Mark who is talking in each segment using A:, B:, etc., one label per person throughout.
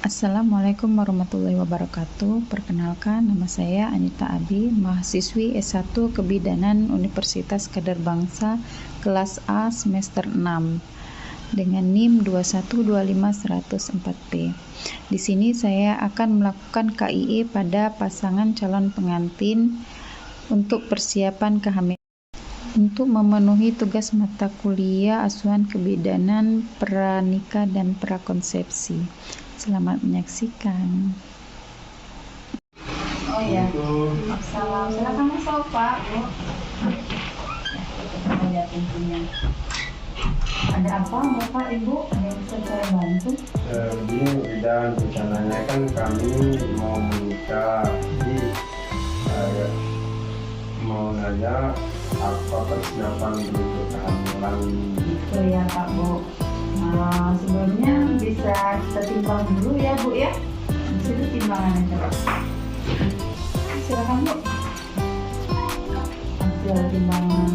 A: Assalamualaikum warahmatullahi wabarakatuh. Perkenalkan, nama saya Anita Abi, mahasiswi S1 Kebidanan Universitas Kadar Bangsa kelas A semester 6 dengan NIM 2125104P. Di sini saya akan melakukan KIE pada pasangan calon pengantin untuk persiapan kehamilan. Untuk memenuhi tugas mata kuliah asuhan kebidanan, pranikah, dan prakonsepsi. Selamat menyaksikan.
B: Oh ya, salam. Silakan masuk Pak, Bu. Kita lihat pintunya. Ada apa Bapak Ibu? Ada yang bisa saya bantu?
C: Begini dan rencananya kan kami mau menikah, jadi mau nanya apa persiapan untuk kehamilan.
B: Gitu ya Pak Bu. Sebelumnya bisa kita timbang dulu ya Bu ya. Di situ timbangannya coba. Silakan Bu. Hasil timbangan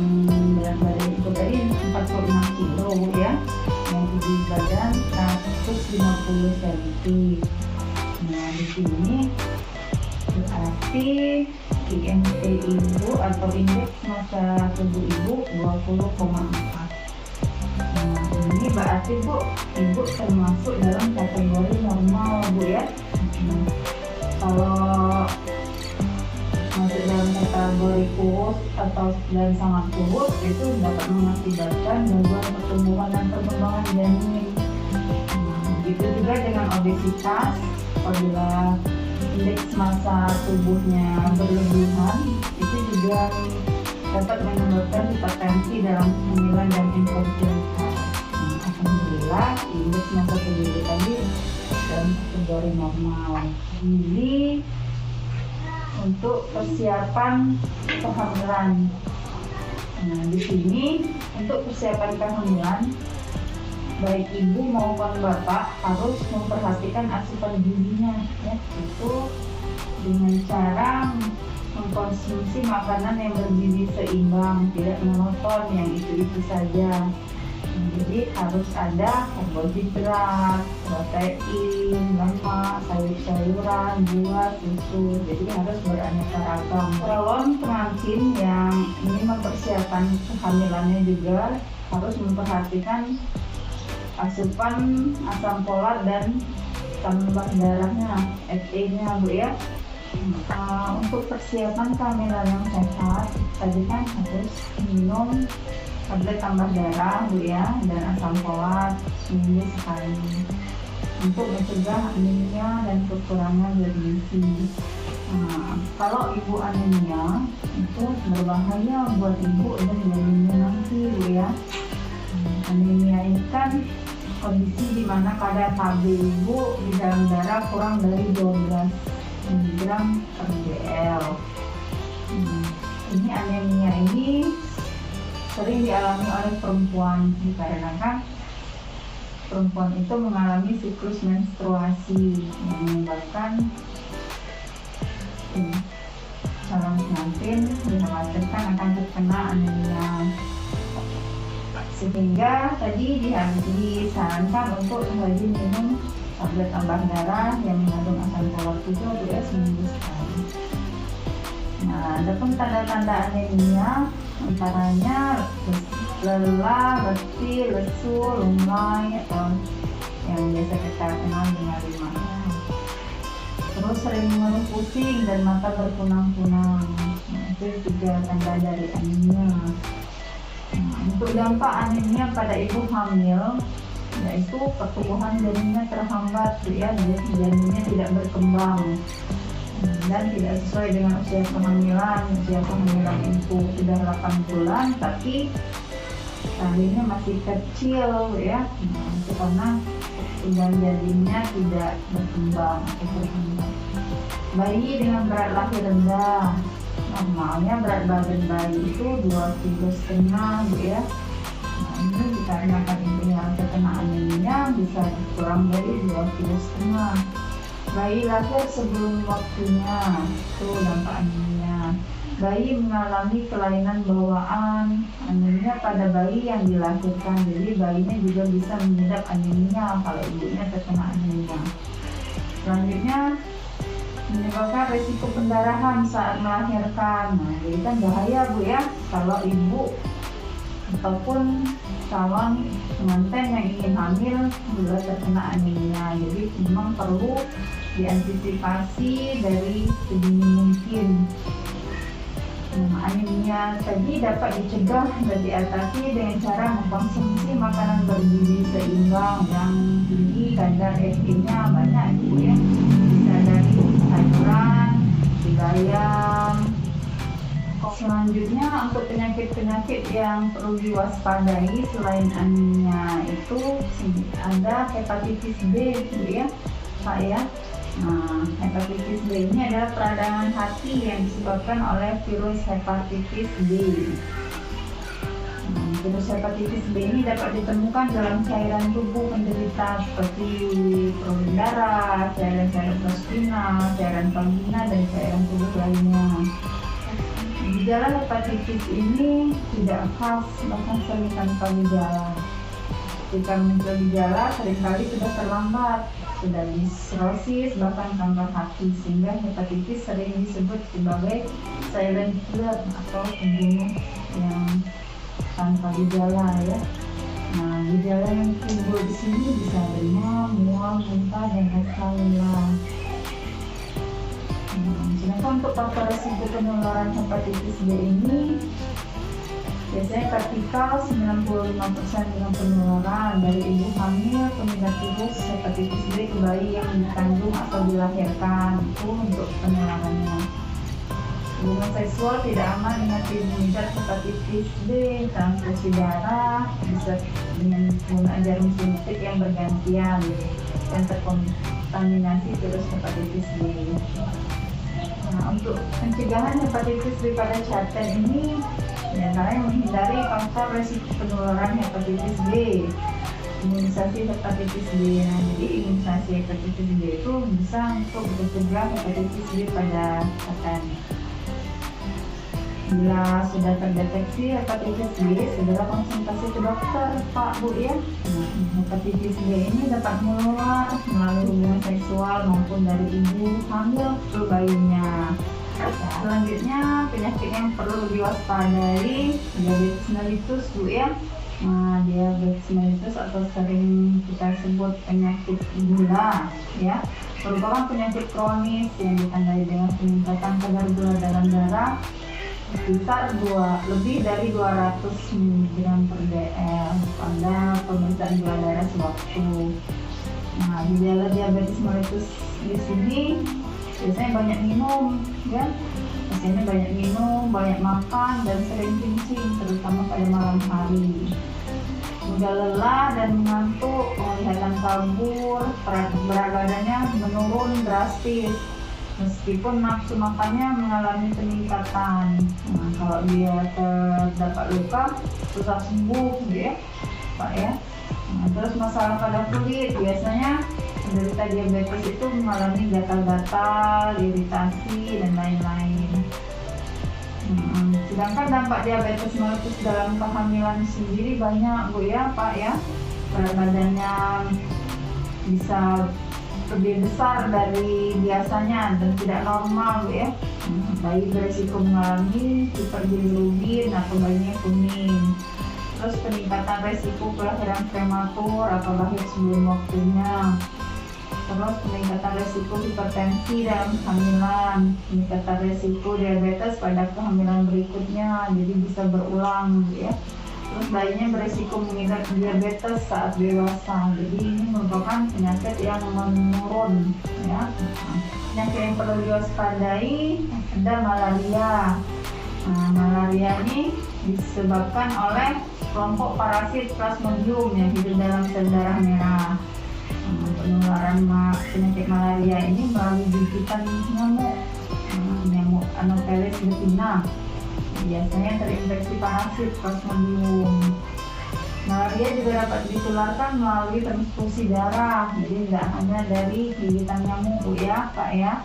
B: berat badan Ibu tadi 46 kilo Bu ya. Yang tinggi badan 150 cm. Nah di sini berarti IMT Ibu atau indeks massa tubuh Ibu 20,4. Nah, ini berarti Ibu termasuk dalam kategori normal Bu ya. Kalau masuk dalam kategori kurus atau dan sangat kurus itu dapat mengakibatkan gangguan pertumbuhan dan perkembangan janin. Begitu juga dengan obesitas, apabila indeks massa tubuhnya berlebihan itu juga dapat menyebabkan hipertensi dalam kehamilan dan infertilitas. Alhamdulillah indeks massa tubuh tadi dalam kategori normal. Jadi untuk persiapan kehamilan. Nah di sini untuk persiapan kehamilan baik ibu maupun bapak harus memperhatikan asupan gizinya ya, itu dengan cara mengkonsumsi makanan yang bergizi seimbang, tidak monoton yang itu saja. Jadi harus ada karbohidrat, protein, lemak, sayur-sayuran, buah, susu. Jadi harus beraneka ragam. Calon pengantin yang ingin mempersiapkan kehamilannya juga harus memperhatikan asupan asam folat dan tambah darahnya, FE-nya Bu ya. Untuk persiapan kehamilan yang sehat tadi kan harus minum tablet tambah darah Bu ya, dan asam folat seminggu sekali untuk mencegah anemia dan kekurangan bergizi. Kalau ibu anemia itu berbahaya buat ibu dan janinnya nanti Bu ya. Anemia ini kan kondisi di mana kadar Hb ibu di dalam darah kurang dari 12 mg per ml. Ini anemia ini sering dialami oleh perempuan dikarenakan perempuan itu mengalami siklus menstruasi yang menyebabkan calon pengantin dikhawatirkan akan terkena anemia, sehingga tadi disarankan untuk rajin minum tablet tambah darah yang mengandung asam folat juga ya seminggu sekali. Nah, ada pun tanda-tanda anemia antaranya lelah, letih, lesu, lunglai atau yang biasa kita kenal dengan limah. Terus sering mengeluh pusing dan mata berkunang-kunang. Itu juga tanda dari anemia. Untuk dampak anemia pada ibu hamil yaitu pertumbuhan janinnya terhambat ya, jadi janinnya tidak berkembang dan tidak sesuai dengan usia kehamilan. Usia kehamilan itu sudah 8 bulan tapi janinnya masih kecil ya, itu karena janinnya tidak berkembang atau berkembang. Bayi dengan berat lahir rendah, normalnya berat badan bayi itu 2,5 kg Bu ya. Nah ini dikarenakan ibunya terkena anemia bisa kurang dari 2,5 kg. Bayi lahir sebelum waktunya itu dampak anemia. Bayi mengalami kelainan bawaan, anemia pada bayi yang dilahirkan. Jadi bayinya juga bisa mengidap anemia kalau ibunya terkena anemia. Selanjutnya menyebabkan risiko pendarahan saat melahirkan. Nah, jadi kan bahaya Bu ya kalau ibu ataupun calon pengantin yang ingin hamil bila terkena anemia. Jadi memang perlu diantisipasi dari sedini mungkin. Anemia tadi dapat dicegah dan diatasi dengan cara mengkonsumsi makanan bergizi seimbang yang tinggi kadar Fe-nya banyak Bu ya. Bisa dari sayuran, bayam. Selanjutnya untuk penyakit-penyakit yang perlu diwaspadai selain anemia itu ada hepatitis B Bu ya Pak ya. Nah, hepatitis B ini adalah peradangan hati yang disebabkan oleh virus hepatitis B. Virus hepatitis B ini dapat ditemukan dalam cairan tubuh penderita seperti perolehan darah, cairan-cairan plastina, cairan vagina, dan cairan tubuh lainnya. Gejala hepatitis ini tidak khas, bahkan sering tanpa gejala. Jika muncul gejala, seringkali sudah terlambat, sudah sirosis, bahkan kanker hati, sehingga hepatitis sering disebut sebagai silent killer atau pembunuh yang tanpa gejala ya. Nah, gejala yang timbul di sini bisa demam, mual, muntah, dan eskalula. Sedangkan untuk faktor resiko penularan hepatitis B ini biasanya vertikal 95% dengan penularan dari ibu hamil pengidap virus hepatitis B ke bayi yang dikandung atau dilahirkan, itu untuk penularannya. Hubungan seksual tidak aman dengan pengidap hepatitis B, transfusi darah bisa dengan penggunaan jarum suntik yang bergantian dan terkontaminasi virus hepatitis B. Nah, untuk pencegahan hepatitis B pada catat ini diantaranya menghindari faktor resiko penularan hepatitis B, imunisasi hepatitis B. Nah, jadi imunisasi hepatitis B itu bisa untuk mencegah hepatitis B pada catat. Bila sudah terdeteksi hepatitis B, segera konsultasi ke dokter Pak Bu ya. Nah, hepatitis B ini dapat menular melalui hubungan seksual maupun dari ibu hamil ke bayinya. Selanjutnya penyakit yang perlu diwaspadai diabetes mellitus Bu ya. Nah, diabetes mellitus atau sering kita sebut penyakit gula ya, merupakan penyakit kronis yang ditandai dengan peningkatan kadar gula dalam darah sekitar lebih dari 200 mg per dl pada pemeriksaan gula darah sewaktu. Nah, gejala diabetes mellitus di sini biasanya banyak minum, ya. Biasanya banyak minum, banyak makan, dan sering kencing, terutama pada malam hari. Mudah lelah dan mengantuk, penglihatan kabur, berat badannya menurun drastis. Meskipun nafsu makannya mengalami peningkatan. Nah, kalau dia terdapat luka, susah sembuh, ya, Pak ya. Nah, terus masalah pada kulit, biasanya penderita diabetes itu mengalami gatal-gatal, iritasi, dan lain-lain. Sedangkan dampak diabetes mellitus dalam kehamilan sendiri banyak Bu ya, Pak ya. Berat badannya bisa lebih besar dari biasanya dan tidak normal Bu ya. Bayi berisiko mengalami hiperbilirubin atau bayinya kuning. Terus peningkatan resiko kelahiran prematur atau lahir sebelum waktunya. Terus peningkatan resiko hipertensi dalam kehamilan, peningkatan resiko diabetes pada kehamilan berikutnya, jadi bisa berulang ya. Terus bayinya berisiko mengidap diabetes saat dewasa, jadi ini merupakan penyakit yang menurun ya. Penyakit yang perlu diwaspadai ada malaria. Nah, malaria ini disebabkan oleh kelompok parasit Plasmodium yang hidup dalam sel darah merah. Penularan penyakit malaria ini melalui gigitan nyamuk Anopheles betina, biasanya terinfeksi parasit Plasmodium. Malaria juga dapat ditularkan melalui transfusi darah, jadi tidak hanya dari gigitan nyamuk ya Pak ya.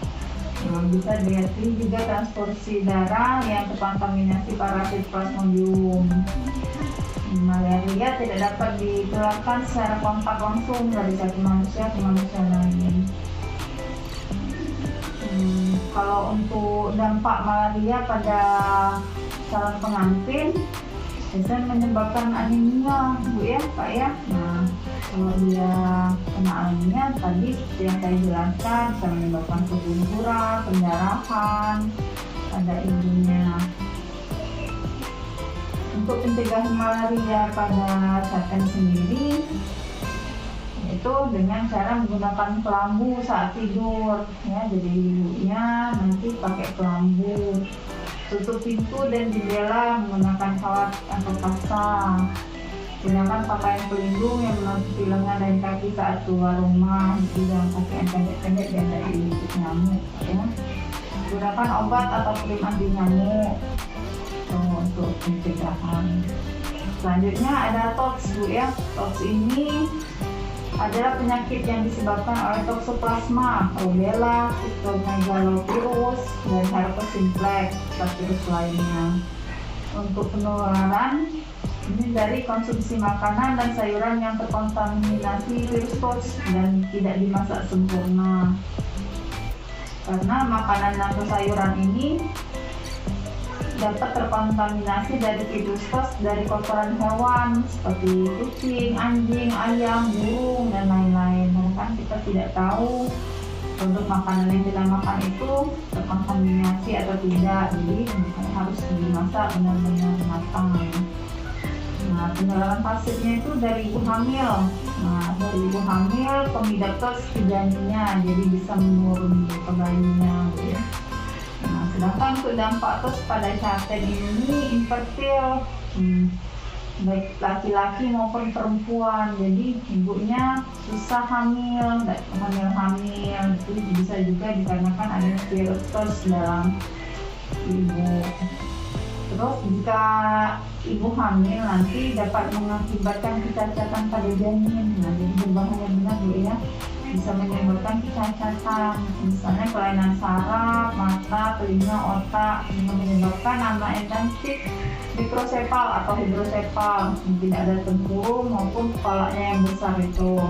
B: Bisa dilihat juga transfusi darah yang terkontaminasi parasit Plasmodium. Malaria tidak dapat ditularkan secara kontak langsung dari satu manusia ke manusia lain. untuk dampak malaria pada calon pengantin, biasanya menyebabkan anemia, Bu ya, Pak ya. Nah, kalau dia kena anemia tadi seperti yang saya jelaskan, bisa menyebabkan keguguran, pendarahan pada ibunya. Untuk pencegahan malaria pada caten sendiri, yaitu dengan cara menggunakan kelambu saat tidur, ya. Jadi ibunya nanti pakai kelambu, tutup pintu dan jendela menggunakan kawat atau pasang. Gunakan pakaian pelindung yang menutupi lengan dan kaki saat keluar rumah, jangan pakaian pendek-pendek dan dari digigit nyamuk, ya. Gunakan obat atau krim anti nyamuk untuk pencegahan. Selanjutnya ada TOTS, Bu ya. TOTS ini adalah penyakit yang disebabkan oleh toksoplasma, rubella, cytomegalovirus, dan herpes simplex, serta virus lainnya. Untuk penularan ini dari konsumsi makanan dan sayuran yang terkontaminasi virus TOTS dan tidak dimasak sempurna. Karena makanan atau sayuran ini dapat terkontaminasi dari virus TOTS dari kotoran hewan seperti kucing, anjing, ayam, burung, dan lain-lain. Kan kita tidak tahu produk makanan yang kita makan itu terkontaminasi atau tidak, jadi harus dimasak benar-benar matang. Nah, penularan pasifnya itu dari ibu hamil. Nah, dari ibu hamil pengidap TOTS ke janinnya, jadi bisa menurun ke bayinya, ya. Nah, sedangkan untuk dampak TOTS pada caten ini infertil, baik laki-laki maupun perempuan. Jadi ibunya susah hamil, itu bisa juga dikarenakan adanya virus TOTS dalam ibu. Terus jika ibu hamil nanti dapat mengakibatkan kecacatan pada janin. Nah, jadi berbahaya benar, Bu ya. Bisa menyebabkan kecacatan, misalnya kelainan saraf, mata, telinga, otak, yang menyebabkan anak nanti mikrosepal atau hidrosepal, tidak ada tempurung maupun kepalanya yang besar itu.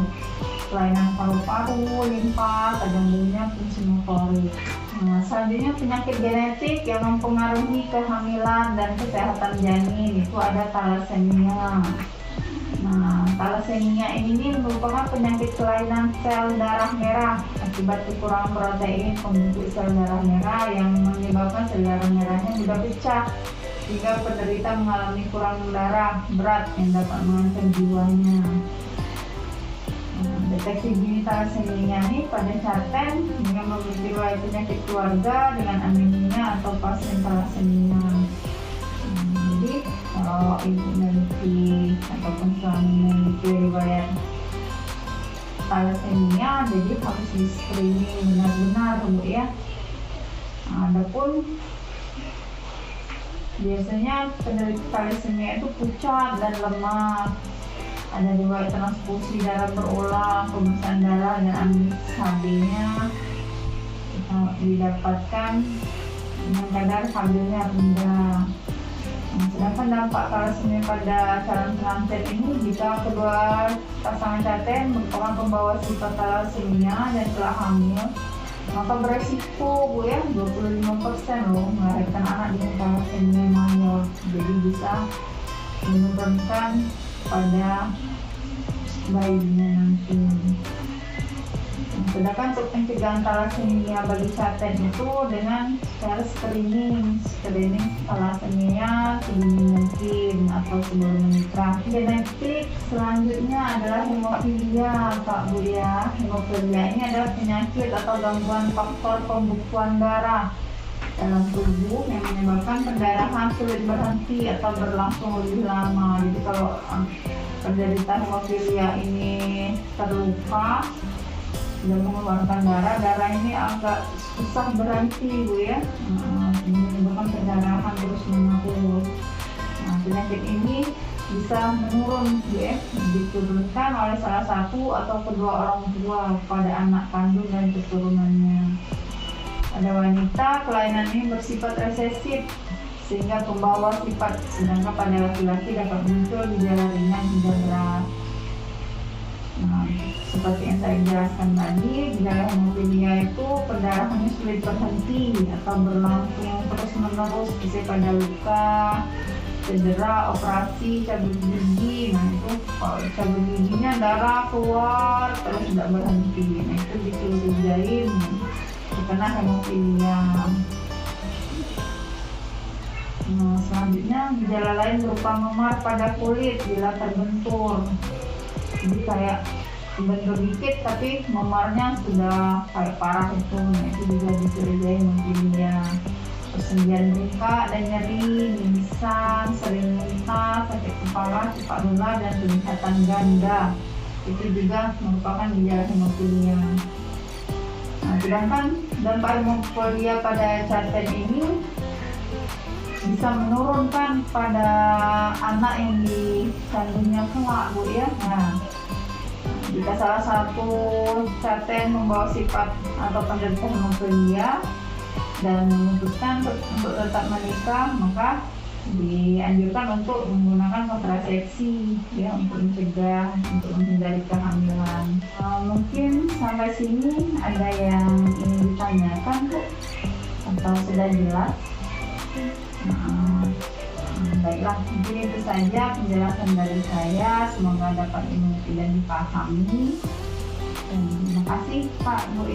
B: Kelainan paru-paru, limpa, terganggunya fungsi motorik. Nah, selanjutnya penyakit genetik yang mempengaruhi kehamilan dan kesehatan janin itu ada thalassemia. Nah, thalassemia ini merupakan penyakit kelainan sel darah merah akibat kekurangan protein pembentuk sel darah merah yang menyebabkan sel darah merahnya mudah pecah sehingga penderita mengalami kurang darah berat yang dapat mengancam jiwanya. Deteksi dini thalassemia ini pada caten yang memiliki riwayat penyakit keluarga dengan anemia atau pasien thalassemia. Jadi kalau ibu memiliki ataupun suami memiliki riwayat thalassemia, jadi harus di screening benar-benar, Bu ya. Adapun biasanya penderita thalassemia itu pucat dan lemah. Ada riwayat transfusi darah berulang, pemeriksaan darah dan analisis HB-nya didapatkan dengan kadar HB-nya rendah. Nah, sedangkan dampak thalassemia pada calon pengantin ini jika kedua pasangan caten merupakan pembawa sifat thalassemia dan telah hamil, maka beresiko, Bu ya, 25% loh melahirkan anak dengan thalassemia mayor. Jadi bisa menurunkan pada bayinya nanti. Sedangkan untuk pencegahan thalassemia bagi caten itu dengan cara screening thalassemia sedini mungkin atau sebelum menikah. Genetik selanjutnya adalah hemofilia, Pak Bu ya. Hemofilia ini adalah penyakit atau gangguan faktor pembekuan darah dalam tubuh yang menyebabkan pendarahan sulit berhenti atau berlangsung lebih lama. Jadi kalau penderita hemofilia ini terluka dan mengeluarkan darah ini agak susah berhenti, Bu ya. Ini menyebabkan pendarahan terus menerus. Nah, penyakit ini bisa menurun, Bu ya, diturunkan oleh salah satu atau kedua orang tua pada anak kandung dan keturunannya. Pada wanita, kelainan ini bersifat resesif sehingga pembawa sifat, sedangkan pada laki-laki dapat muncul gejala ringan hingga berat. Nah, seperti yang saya jelaskan tadi, gejala hemofilia itu pendarahannya sulit berhenti atau berlangsung terus-menerus, bisa pada luka, cedera, operasi, cabut gigi. Nah itu kalau cabut giginya darah keluar terus tidak berhenti. Nah itu dicurigai terkena hemofilia. Nah, selanjutnya gejala lain berupa memar pada kulit bila terbentur. Jadi kayak bentur dikit tapi memarnya sudah kayak parah itu. Nah itu juga dicurigai hemofilia. Persendian muka dan nyeri, mimisan, sering muntah, sakit kepala, cepat lelah, dan penglihatan ganda. Itu juga merupakan gejala hemofilia. Nah, sedangkan dampak hemofilia pada caten ini bisa menurunkan pada anak yang dikandungnya kelak, Bu ya. Nah, jika salah satu caten membawa sifat atau penderita hemofilia dan memutuskan untuk tetap menikah, maka dianjurkan untuk menggunakan kontrasepsi ya, untuk mencegah, untuk menghindari kehamilan. Mungkin sampai sini ada yang ingin ditanyakan, Bu, atau sudah jelas? Baiklah, mungkin itu saja penjelasan dari saya. Semoga dapat dimengerti dan dipahami. Terima kasih Pak, Bu ya.